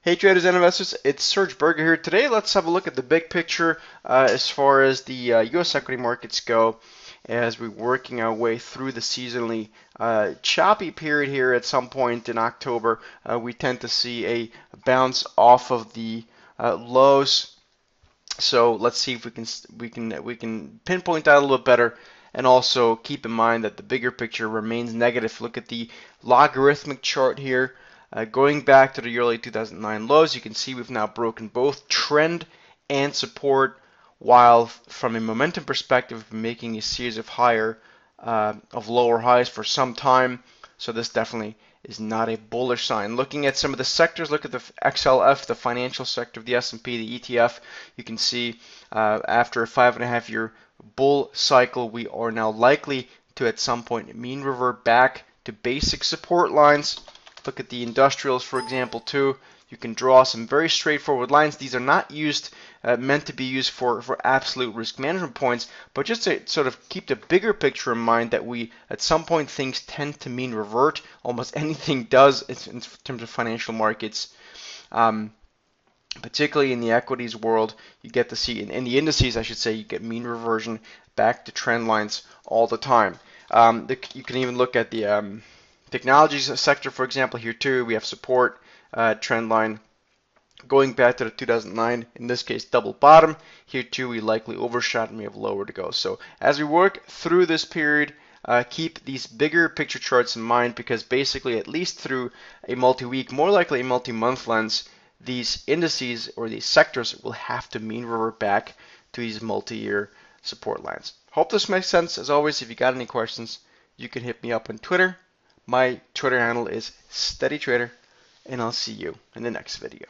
Hey traders and investors, it's Serge Berger here. Today let's have a look at the big picture as far as the US equity markets go as we're working our way through the seasonally choppy period here. At some point in October, we tend to see a bounce off of the lows. So let's see if we can pinpoint that a little bit better, and also keep in mind that the bigger picture remains negative. Look at the logarithmic chart here. Going back to the early 2009 lows, you can see we've now broken both trend and support, while from a momentum perspective, we've been making a series of lower highs for some time. So this definitely is not a bullish sign. Looking at some of the sectors, look at the XLF, the financial sector of the S&P, the ETF. You can see after a 5.5 year bull cycle, we are now likely to at some point mean revert back to basic support lines. Look at the industrials, for example, too. You can draw some very straightforward lines. These are not meant to be used for absolute risk management points, but just to sort of keep the bigger picture in mind that we, at some point, things tend to mean revert. Almost anything does in terms of financial markets. Particularly in the equities world, you get to see, in the indices, I should say, you get mean reversion back to trend lines all the time. You can even look at the technologies sector, for example. Here too, we have support trend line going back to the 2009, in this case, double bottom. Here too, we likely overshot and we have lower to go. So as we work through this period, keep these bigger picture charts in mind, because basically, at least through a multi-week, more likely a multi-month lens, these indices or these sectors will have to mean revert back to these multi-year support lines. Hope this makes sense. As always, if you got any questions, you can hit me up on Twitter. My Twitter handle is SteadyTrader, and I'll see you in the next video.